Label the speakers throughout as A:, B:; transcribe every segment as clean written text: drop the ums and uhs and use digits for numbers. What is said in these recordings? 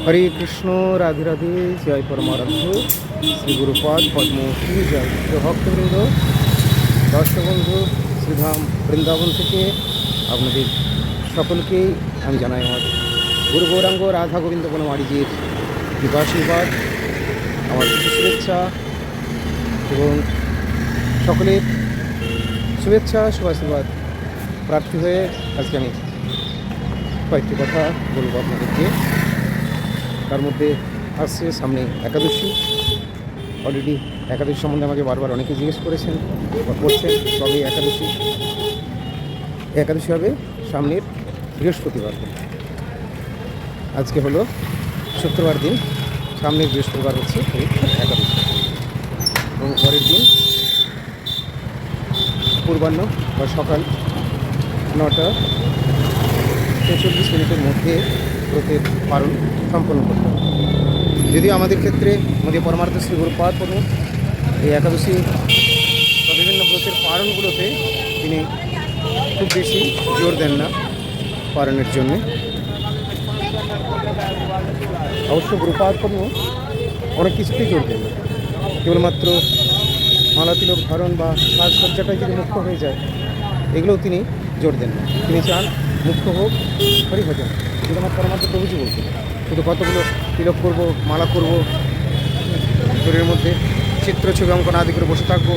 A: হরে কৃষ্ণ, রাধে রাধে, জয় পরমারাধ্য শ্রী গুরুপাদ পদ্ম কি জয়। তো ভক্তবৃন্দ, দর্শক বন্ধু, শ্রীধাম বৃন্দাবন থেকে আপনাদের সকলকেই আমি জানাই আমার গুরু গৌরাঙ্গ রাধা গোবিন্দ বনমালীজির কৃপাশীর্বাদ, আমার শুভেচ্ছা এবং সকলের শুভেচ্ছা শুভাশীর্বাদ প্রার্থী হয়ে আজকে আমি কয়েকটি কথা বলবো আপনাদেরকে। তার মধ্যে আসছে সামনে একাদশী। অলরেডি একাদশী সম্বন্ধে আমাকে বারবার অনেকে জিজ্ঞেস করেছেন বা করছেন, তবে একাদশী হবে সামনের বৃহস্পতিবার দিন। আজকে হলো শুক্রবার দিন, সামনের বৃহস্পতিবার হচ্ছে এই একাদশী এবং পরের দিন পূর্বাহ্ন বা সকাল 9:46 মধ্যে ব্রতের পালন সম্পন্ন করতে হবে। যদিও আমাদের ক্ষেত্রে আমাদের পরমার্থ শ্রী গুরুপাদ পদ্ম এই একাদশী বা বিভিন্ন ব্রতের পালনগুলোতে তিনি খুব বেশি জোর দেন না পালনের জন্যে। অবশ্য গুরুপাদ পদ্ম অনেক কিছুতেই জোর দেন না, কেবলমাত্র মালা তিলক ধারণ বা সাজসজ্জাটাই যদি মুখ্য হয়ে যায় এগুলোও তিনি জোর দেন না। তিনি চান মুখ্য হোক হরিভজন, যেটা আমার পরমাত্ম প্রভুজি বলতেন। শুধু কতগুলো তিলক করব, মালা করব, শরীরের মধ্যে চিত্র ছবি অঙ্কন আদি করে বসে থাকবো,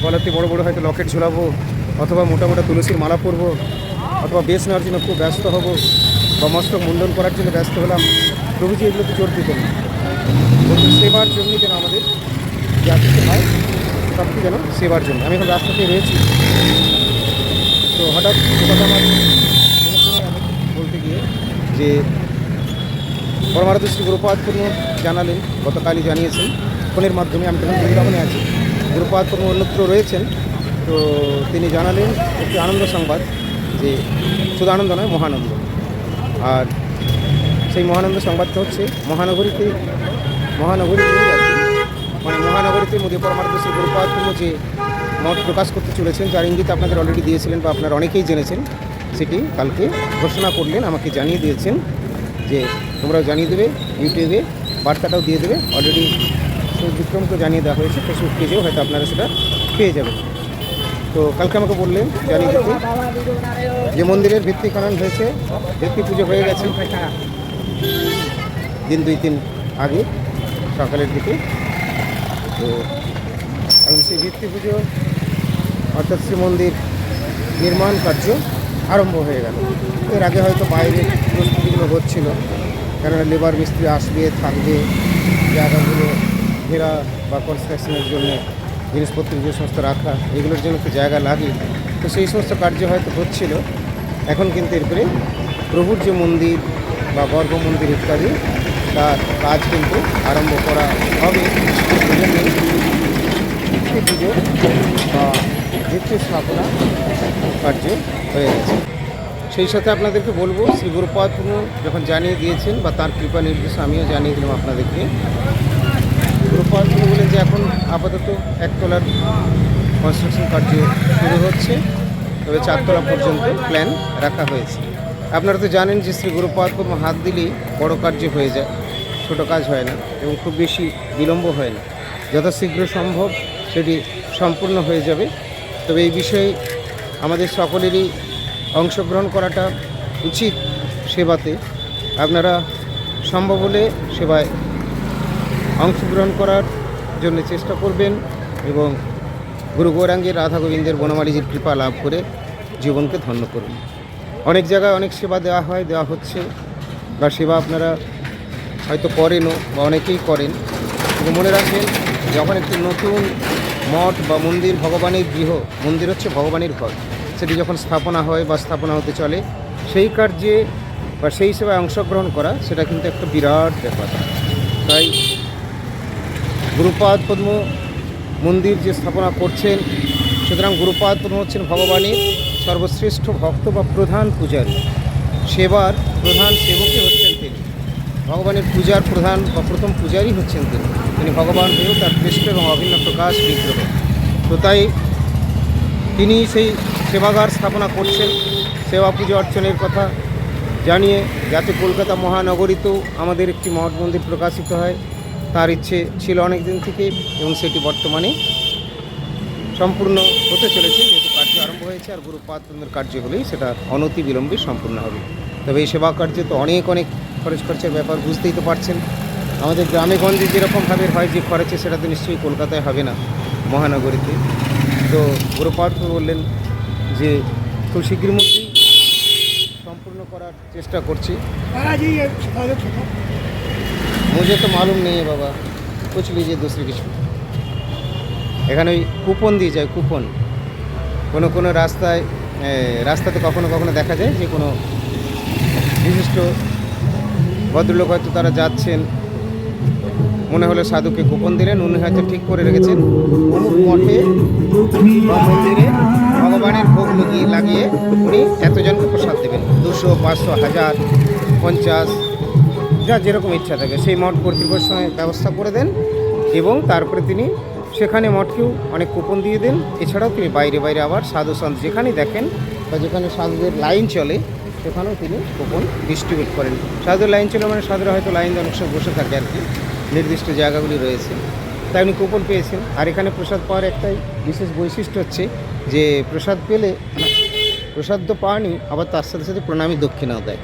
A: গলাতে বড় বড় হয়তো লকেট ঝোলাবো, অথবা মোটা মোটা তুলসীর মালা পরবো, অথবা বেশ নেওয়ার জন্য খুব ব্যস্ত হব, বা মস্তক মুন্ডন করার জন্য ব্যস্ত হলাম। প্রভুজি এগুলোতে জোর দিতেন না, বলতে সেবার জন্যই যেন আমাদের যা কিছু হয় সবটি যেন সেবার জন্য। আমি এখন রাস্তাতে রয়েছি, তো হঠাৎ কথা আমার বলতে গিয়ে যে পরমারাধ্য শ্রী গুরুপাদ পূর্ণ জানালেন, গতকালই জানিয়েছেন ফোনের মাধ্যমে। আমি তখন বৃন্দাবনে আছি, গুরুপাদ পূর্ণ অন্যত্র রয়েছেন। তো তিনি জানালেন একটি আনন্দ সংবাদ, যে শুধু আনন্দ নয়, মহানন্দ। আর সেই মহানন্দ সংবাদটা হচ্ছে মহানগরীতে মানে মহানগরীতে মোদী পরমারাধ্য শ্রী গুরুপাদ পূর্ণ যে মত প্রকাশ করতে চলেছেন, যার ইঙ্গিত আপনাদের অলরেডি দিয়েছিলেন বা আপনারা অনেকেই জেনেছেন, সেটি কালকে ঘোষণা করলেন, আমাকে জানিয়ে দিয়েছেন যে তোমরাও জানিয়ে দেবে, ইউটিউবে বার্তাটাও দিয়ে দেবে। অলরেডি বিক্রমকে জানিয়ে দেওয়া হয়েছে, ফেসবুক পেজেও হয়তো আপনারা সেটা পেয়ে যাবেন। তো কালকে আমাকে বললেন জানিয়ে দিতে যে মন্দিরের ভিত্তি খনন হয়েছে, ভিত্তি পুজো হয়ে গেছে দিন 2-3 আগে সকালের দিকে। তো এখন সেই ভিত্তি পুজো অর্থাৎ শ্রী মন্দির নির্মাণ কার্য আরম্ভ হয়ে গেল। এর আগে হয়তো বাইরে প্রস্তুতিগুলো হচ্ছিল, কেননা লেবার মিস্ত্রি আসবে, থাকবে, জায়গাগুলো ঘেরা বা কনস্ট্রাকশনের জন্য জিনিসপত্র যে সমস্ত রাখা, এগুলোর জন্য একটু জায়গা লাগে। তো সেই সমস্ত কার্য হয়তো হচ্ছিল। এখন কিন্তু এরপরে প্রভুর যে মন্দির বা গর্ভ মন্দির ইত্যাদি, তার কাজ কিন্তু আরম্ভ করা হবে। পুজো বা ভিত্তি স্থাপনা কার্য হয়ে গেছে। সেই সাথে আপনাদেরকে বলবো, শ্রী গুরুপাদ পূর্ণ যখন জানিয়ে দিয়েছেন বা তার কৃপা নির্দেশ আমিও জানিয়ে দিলাম আপনাদেরকে। গুরুপাদ পূর্ণ বলেন যে এখন আপাতত 1 তলার কনস্ট্রাকশন কার্য শুরু হচ্ছে, তবে 4 তলা পর্যন্ত প্ল্যান রাখা হয়েছে। আপনারা তো জানেন যে শ্রী গুরুপাদ পূর্ণ হাত দিলেই বড় কার্য হয়ে যায়, ছোট কাজ হয় না এবং খুব বেশি বিলম্ব হয় না। যথাশীঘ্র সম্ভব সেটি সম্পূর্ণ হয়ে যাবে। তবে এই বিষয়ে আমাদের সকলেরই অংশগ্রহণ করাটা উচিত সেবাতে। আপনারা সম্ভব হলে সেবায় অংশগ্রহণ করার জন্য চেষ্টা করবেন এবং গুরু গৌরাঙ্গের রাধা গোবিন্দের বনমালীজির কৃপা লাভ করে জীবনকে ধন্য করুন। অনেক জায়গায় অনেক সেবা দেওয়া হচ্ছে, বা সেবা আপনারা হয়তো করেনও বা অনেকেই করেন। কিন্তু মনে রাখবেন, যখন একটি নতুন মঠ বা মন্দির, ভগবানের গৃহ, মন্দির হচ্ছে ভগবানের ঘর, সেটি যখন স্থাপনা হয় বা স্থাপনা হতে চলে, সেই কার্যে বা সেই সেবায় অংশগ্রহণ করা সেটা কিন্তু একটা বিরাট ব্যাপার। তাই গুরুপাদ পদ্ম মন্দির যে স্থাপনা করছেন, সুতরাং গুরুপাদ পদ্ম হচ্ছেন ভগবানের সর্বশ্রেষ্ঠ ভক্ত বা প্রধান পূজারী। সেবার প্রধান সেবকই হচ্ছেন তিনি, ভগবানের পূজার প্রধান বা প্রথম পূজারী হচ্ছেন তিনি ভগবান হয়েও তার শ্রেষ্ঠ এবং অভিন্ন প্রকাশ বিগ্রহ। তো তাই তিনি সেই সেবাগার স্থাপনা করছেন। সেবা পুজো অর্চনের কথা জানিয়ে যাতে কলকাতা মহানগরীতেও আমাদের একটি মঠ মন্দির প্রকাশিত হয়, তার ইচ্ছে ছিল অনেক দিন থেকে, এবং সেটি বর্তমানে সম্পূর্ণ হতে চলেছে। যেহেতু কার্য আরম্ভ হয়েছে, আর গুরুপাদপদ্মের কার্য হলেই সেটা অনতি বিলম্বে সম্পূর্ণ হবে। তবে এই সেবা কার্যে তো অনেক খরচ খরচের ব্যাপার, বুঝতেই তো পারছেন। আমাদের গ্রামে গঞ্জে যেরকমভাবে হয় যে খরচে, সেটা তো নিশ্চয়ই কলকাতায় হবে না, মহানগরীতে। তো গুরুপাদ বললেন যে খুব শীঘ্রের মধ্যেই সম্পূর্ণ করার চেষ্টা করছি। मुझे तो मालूम नहीं है बाबा, कुछ लीजिए दूसरे কিছু। এখানে ওই কুপন দিয়ে যায়, কুপন। কোনো কোনো রাস্তাতে কখনো কখনো দেখা যায় যে কোনো বিশিষ্ট ভদ্রলোক হয়তো তারা যাচ্ছেন, মনে হলো সাধুকে কুপন দিলেন, উনি হয়তো ঠিক করে রেখেছেন অমুক মঠে বা মন্দিরে ভগবানের ভোগ লাগিয়ে উনি এতজনকে প্রসাদ দেবেন, 200, 500, 1000, 50, যা যেরকম ইচ্ছা থাকে সেই মঠ কর্তৃপক্ষের সঙ্গে ব্যবস্থা করে দেন। এবং তারপরে তিনি সেখানে মঠকেও অনেক কুপন দিয়ে দেন। এছাড়াও তিনি বাইরে বাইরে আবার সাধু সন্ত যেখানে দেখেন বা যেখানে সাধুদের লাইন চলে সেখানেও তিনি কুপন ডিস্ট্রিবিউট করেন। সাধুদের লাইন চলে মানে সাধুরা হয়তো লাইন অনেক সময় বসে থাকে আর কি, নির্দিষ্ট জায়গাগুলি রয়েছে, তাই উনি কুপন পেয়েছেন। আর এখানে প্রসাদ পাওয়ার একটাই বিশেষ বৈশিষ্ট্য হচ্ছে যে প্রসাদ পেলে প্রসাদ তো পাওয়ানি, আবার তার সাথে সাথে প্রণামী দক্ষিণাও দেয়।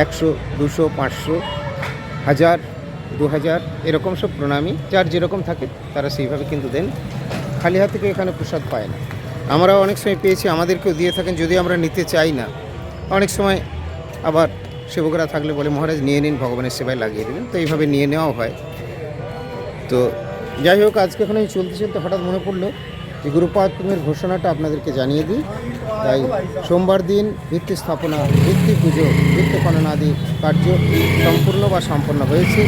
A: 100, 200, 500, 1000, 2000 এরকম সব প্রণামী যার যেরকম থাকে তারা সেইভাবে কিন্তু দেন। খালি হাতে কেউ এখানে প্রসাদ পায় না। আমরাও অনেক সময় পেয়েছি, আমাদেরকেও দিয়ে থাকেন, যদি আমরা নিতে চাই না। অনেক সময় আবার সেবকরা থাকলে বলে মহারাজ নিয়ে নিন, ভগবানের সেবায় লাগিয়ে দেবেন, তো এইভাবে নিয়ে নেওয়াও হয়। তো যাই হোক, আজকে এখানে চলতে চলতে হঠাৎ মনে পড়লো যে গুরুপাদপদ্মের ঘোষণাটা আপনাদেরকে জানিয়ে দিই। তাই সোমবার দিন ভিত্তি স্থাপনা, ভিত্তি পুজো, ভিত্তি খনন আদি কার্য সম্পূর্ণ বা সম্পন্ন হয়েছে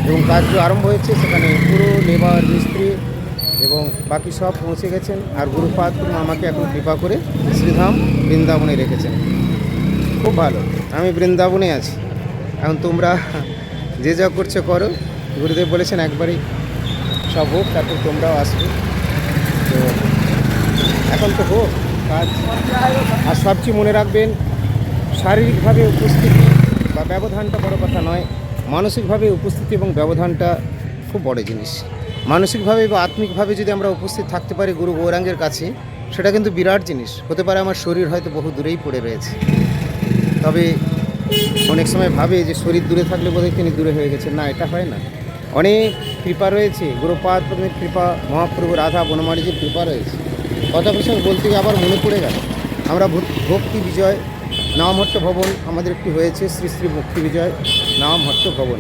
A: এবং কার্য আরম্ভ হয়েছে। সেখানে পুরো লেবার, মিস্ত্রি এবং বাকি সব পৌঁছে গেছেন। আর গুরুপাদপদ্ম আমাকে এখন কৃপা করে শ্রীধাম বৃন্দাবনে রেখেছেন। খুব ভালো, আমি বৃন্দাবনে আছি এখন। তোমরা যে যা করছো করো, গুরুদেব বলেছেন একবারই সব হোক, তারপর তোমরাও আসবে। তো এখন তো হোক কাজ। আর সবচেয়ে মনে রাখবেন, শারীরিকভাবে উপস্থিতি বা ব্যবধানটা বড় কথা নয়, মানসিকভাবে উপস্থিতি এবং ব্যবধানটা খুব বড় জিনিস। মানসিকভাবে বা আত্মিকভাবে যদি আমরা উপস্থিত থাকতে পারি গুরু গৌরাঙ্গের কাছে, সেটা কিন্তু বিরাট জিনিস। হতে পারে আমার শরীর হয়তো বহু দূরেই পড়ে রয়েছে, তবে অনেক সময় ভাবে যে শরীর দূরে থাকলে বোধহয় তিনি দূরে হয়ে গেছেন। না, এটা হয় না। অনেক কৃপা রয়েছে, গুরুপাদপদ্মের কৃপা, মহাপ্রভু রাধা বনমালীজির কৃপা রয়েছে। কথা প্রসঙ্গ বলতে গিয়ে আবার মনে পড়ে গেল, আমরা ভক্তি বিজয় নামহট্ট ভবন আমাদের একটি হয়েছে, শ্রী শ্রী ভক্তি বিজয় নামহট্ট ভবন,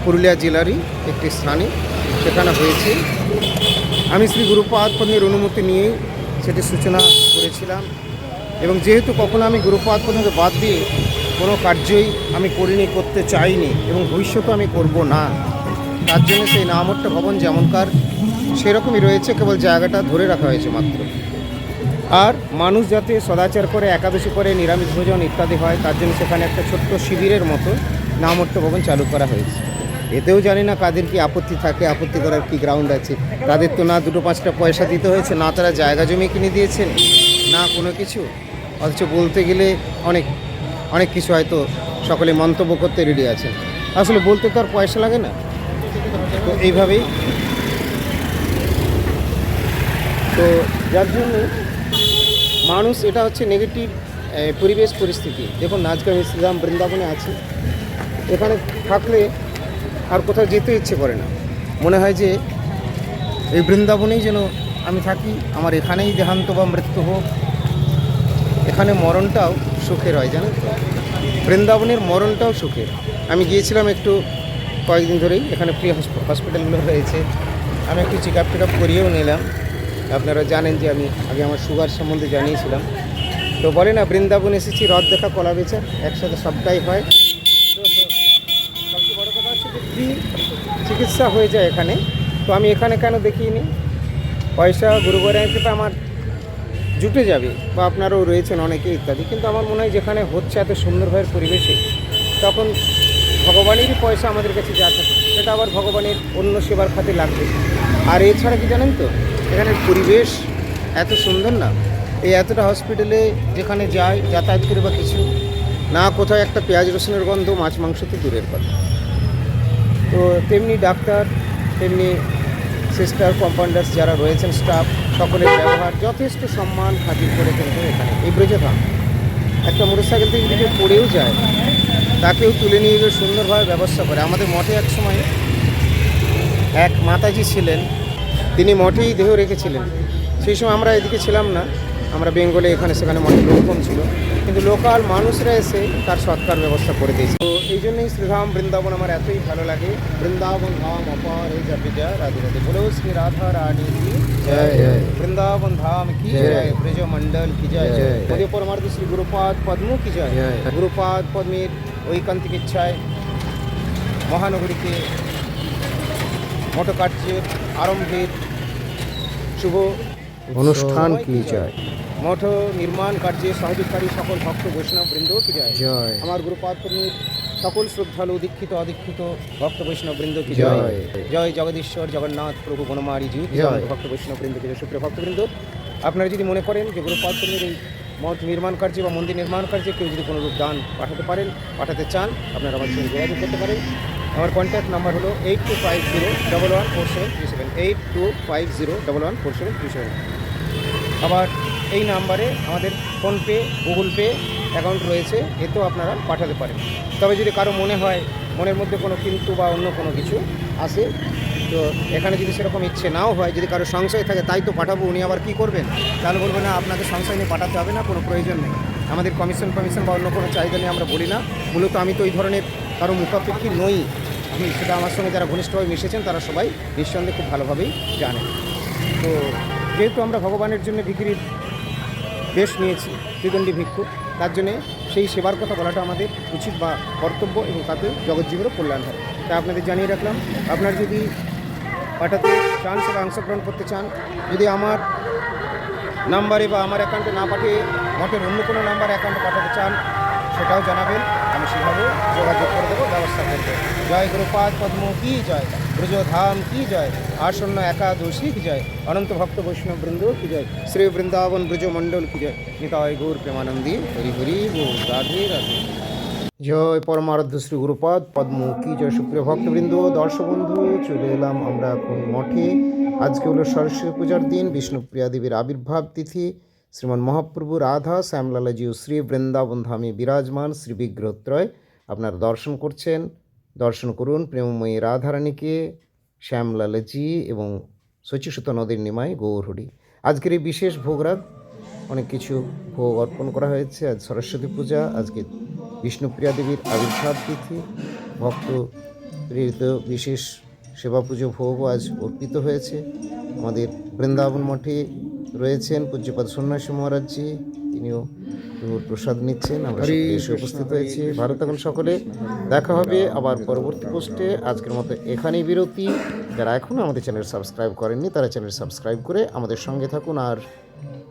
A: পুরুলিয়া জেলারই একটি স্থানে সেখানে হয়েছে। আমি শ্রী গুরুপাদপদ্মের অনুমতি নিয়েই সেটি সূচনা করেছিলাম। এবং যেহেতু কখনো আমি গুরুপাদপদ্মকে বাদ দিয়ে কোনো কার্যই আমি করিনি, করতে চাইনি এবং ভবিষ্যতেও আমি করব না, তার জন্য সেই নামহট্ট ভবন যেমনকার সেরকমই রয়েছে, কেবল জায়গাটা ধরে রাখা হয়েছে মাত্র। আর মানুষ যাতে সদাচার করে, একাদশী করে, নিরামিষ ভোজন ইত্যাদি হয়, তার জন্য সেখানে একটা ছোট্ট শিবিরের মতো নামহট্ট ভবন চালু করা হয়েছে। এতেও জানি না কাদের কি আপত্তি থাকে, আপত্তি করার কি গ্রাউন্ড আছে। তাদের তো না 2-5টা পয়সা দিতে হয়েছে, না তারা জায়গা জমি কিনে দিয়েছেন, না কোনো কিছু। অথচ বলতে গেলে অনেক অনেক কিছু হয়তো সকলে মন্তব্য করতে রেডি আছেন। আসলে বলতে তো আর পয়সা লাগে না। তো এইভাবেই, তো যার জন্য মানুষ, এটা হচ্ছে নেগেটিভ পরিবেশ পরিস্থিতি। দেখুন আজকে আমি শ্রীধাম বৃন্দাবনে আছি, এখানে থাকলে আর কোথাও যেতে ইচ্ছে করে না। মনে হয় যে এই বৃন্দাবনেই যেন আমি থাকি, আমার এখানেই দেহান্ত বা মৃত্যু হোক। এখানে মরণটাও সুখের হয়, জানেন তো, বৃন্দাবনের মরণটাও সুখের। আমি গিয়েছিলাম একটু কয়েকদিন ধরেই, এখানে ফ্রি হসপিটালগুলো রয়েছে, আমি একটু চেক আপ করিয়েও নিলাম। আপনারা জানেন যে আমি আগে আমার সুগার সম্বন্ধে জানিয়েছিলাম। তো বলে না বৃন্দাবন এসেছি রথ দেখা কলা বেচার, একসাথে সবটাই হয়। তো সবচেয়ে বড় কথা হচ্ছে যে ফ্রি চিকিৎসা হয়ে যায় এখানে। তো আমি এখানে কেন দেখিয়ে পয়সা গুরু গৌরাঙ্গের কৃপা আমার জুটে যাবে, বা আপনারাও রয়েছেন অনেকে ইত্যাদি, কিন্তু আমার মনে হয় যেখানে হচ্ছে এত সুন্দরভাবে পরিবেশে, তখন ভগবানেরই পয়সা আমাদের কাছে যা থাকে সেটা আবার ভগবানের অন্য সেবার খাতে লাগবে। আর এছাড়া কি জানেন তো, এখানের পরিবেশ এত সুন্দর না, এই এতটা হসপিটালে যেখানে যাই যাতায়াত করে বা কিছু, না কোথাও একটা পেঁয়াজ রসুনের গন্ধ, মাছ মাংস তো দূরের কথা। তো তেমনি ডাক্তার, তেমনি সিস্টার, কম্পাউন্ডার্স যারা রয়েছেন, স্টাফ, সকলের ব্যবহার যথেষ্ট সম্মান খাতির করে কিন্তু এখানে এই ব্রজধাম। একটা মোটরসাইকেল থেকে যদি কেউ পড়েও যায় তাকেও তুলে নিয়ে গিয়ে সুন্দরভাবে ব্যবস্থা করে। আমাদের মঠে এক সময় এক মাতাজি ছিলেন, তিনি মঠেই দেহ রেখেছিলেন। সেই সময় আমরা এদিকে ছিলাম না, আমরা বেঙ্গলে এখানে সেখানে মঠে লোক কম ছিল, কিন্তু লোকাল মানুষরা এসে তার সৎকার ব্যবস্থা করে দিয়েছে। তো এই জন্যই শ্রীধাম বৃন্দাবন আমার এতই ভালো লাগে। বৃন্দাবন ধাম অপার এই যাবে যা রাধে রাধে, বলেও শ্রী রাধা রানী কি জয় জয়, বৃন্দাবন ধাম কি জয়, ব্রজ মন্ডল কি জয় জয়, মোদী পরমার্থ শ্রী গুরুপাদ পদ্ম কি জয়। গুরুপাদ পদ্মের ঐকান্তিক ইচ্ছায় মহানগরীতে মঠকার্যের আরম্ভের শুভ অনুষ্ঠান কি জয়। মঠ নির্মাণ কার্যে সহযোগকারী সকল ভক্ত বৈষ্ণব বৃন্দ কি জয় জয়। আমার গুরুপাদ পদ্মের সকল শ্রদ্ধালু দীক্ষিত অদীক্ষিত ভক্ত বৈষ্ণব বৃন্দ কি জয় জয়। জগদীশ্বর জগন্নাথ প্রভু বনমালী জি জয়। ভক্ত বৈষ্ণব বৃন্দ কি জয়। সুপ্রিয় ভক্তবৃন্দ, আপনারা যদি মনে করেন যে গুরুপাদ পদ্মের এই মঠ নির্মাণ কার্যে বা মন্দির নির্মাণ কার্যে কেউ যদি কোনো রূপ দান পাঠাতে চান, আপনারা আমার সঙ্গে যোগাযোগ করতে পারেন। আমার কন্ট্যাক্ট নাম্বার হলো 8250114737, 8250114737। আবার এই নাম্বারে আমাদের ফোনপে, গুগল পে অ্যাকাউন্ট রয়েছে, এতেও আপনারা পাঠাতে পারেন। তবে যদি কারো মনে হয়, মনের মধ্যে কোনো কিন্তু বা অন্য কোনো কিছু আসে, তো এখানে যদি সেরকম ইচ্ছে নাও হয়, যদি কারো সংশয় থাকে তাই তো পাঠাবো, উনি আবার কী করবেন, তাহলে বলবে না আপনাকে সংশয় নিয়ে পাঠাতে হবে না, কোনো প্রয়োজন নেই। আমাদের কমিশন বা অন্য কোনো চাহিদা নিয়ে আমরা বলি না। মূলত আমি তো ওই ধরনের কারো মুখাপেক্ষী নই। আমি সেটা আমার সঙ্গে যারা ঘনিষ্ঠভাবে মিশেছেন তারা সবাই নিঃসন্দেহে খুব ভালোভাবেই জানেন। তো যেহেতু আমরা ভগবানের জন্য ভিখিরির বেশ নিয়েছি, ত্রিদণ্ডী ভিক্ষুক, তার জন্যে সেই সেবার কথা বলাটা আমাদের উচিত বা কর্তব্য, এবং তাতে জগৎজীবেরও কল্যাণ হয়। তাই আপনাদের জানিয়ে রাখলাম। আপনারা যদি পাঠাতে চান, সেটা অংশগ্রহণ করতে চান, যদি আমার নাম্বারে বা আমার অ্যাকাউন্টে না পাঠিয়ে মঠের অন্য কোনো নাম্বার অ্যাকাউন্টে পাঠাতে চান, সেটাও জানাবেন, আমি সেভাবে যোগাযোগ করে দেবো, ব্যবস্থা করবো। জয় গুরুপাদ পদ্ম কি জয়, ব্রজধাম কি জয়, আসন্ন একাদশী কি জয়, অনন্ত ভক্ত বৈষ্ণব বৃন্দ কি জয়, শ্রী বৃন্দাবন ব্রজ মণ্ডল কি জয়, নিতাই গৌর প্রেমানন্দী হরি হরি বল, রাধে রাধে। জয় পরমারাধ্য শ্রী গুরুপাদ পদ্ম কি জয়। সুপ্রিয় ভক্তবৃন্দ, দর্শক বন্ধু, চলে এলাম আমরা এখন মঠে। আজকে হলো সরস্বতী পূজার দিন, বিষ্ণুপ্রিয়া দেবীর আবির্ভাব তিথি। শ্রীমান মহাপ্রভু রাধা শ্যামলালাজি ও শ্রী বৃন্দাবন ধামে বিরাজমান শ্রী বিগ্রহত্রয় আপনারা দর্শন করছেন। দর্শন করুন প্রেমময়ী রাধারানীকে, শ্যামলালাজি এবং শচীসুত নদীর নিমাই গৌরহরি। আজকের এই বিশেষ ভোগরাগ, অনেক কিছু ভোগ অর্পণ করা হয়েছে। আজ সরস্বতী পূজা, আজকে বিষ্ণুপ্রিয়া দেবীর আবির্ভাব তিথি, ভক্ত প্রেরিত বিশেষ সেবা পুজো ভোগও আজ অর্পিত হয়েছে। আমাদের বৃন্দাবন মঠে রয়েছেন পূজ্যপাদ সন্ন্যাসী মহারাজজি, তিনিও প্রসাদ নিচ্ছেন। আমরা এসে উপস্থিত হয়েছি। ভালো থাকুন সকলে, দেখা হবে আবার পরবর্তী পোস্টে। আজকের মতো এখানেই বিরতি। যারা এখনও আমাদের চ্যানেল সাবস্ক্রাইব করেননি তারা চ্যানেল সাবস্ক্রাইব করে আমাদের সঙ্গে থাকুন, আর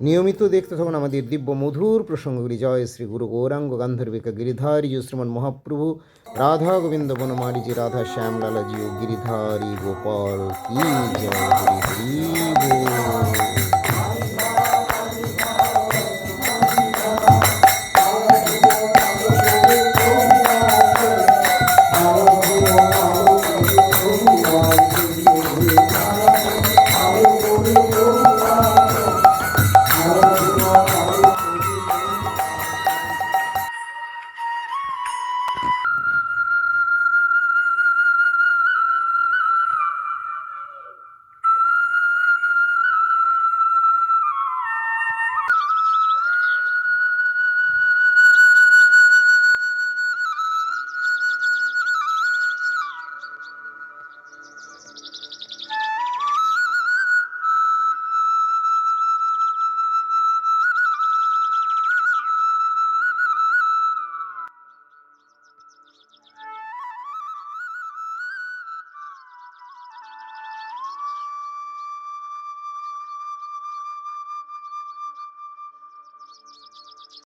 A: নিয়মিত দেখতে থাকুন আমাদের দিব্য মধুর প্রসঙ্গগুলি। জয় শ্রী গুরু গৌরাঙ্গ গান্ধর্বিকা গিরিধারী ও শ্রীমান মহাপ্রভু রাধা গোবিন্দ বনমালীজি, রাধা শ্যামলালাজি ও গিরিধারী গোপাল কি জয়, হরি হরি বল।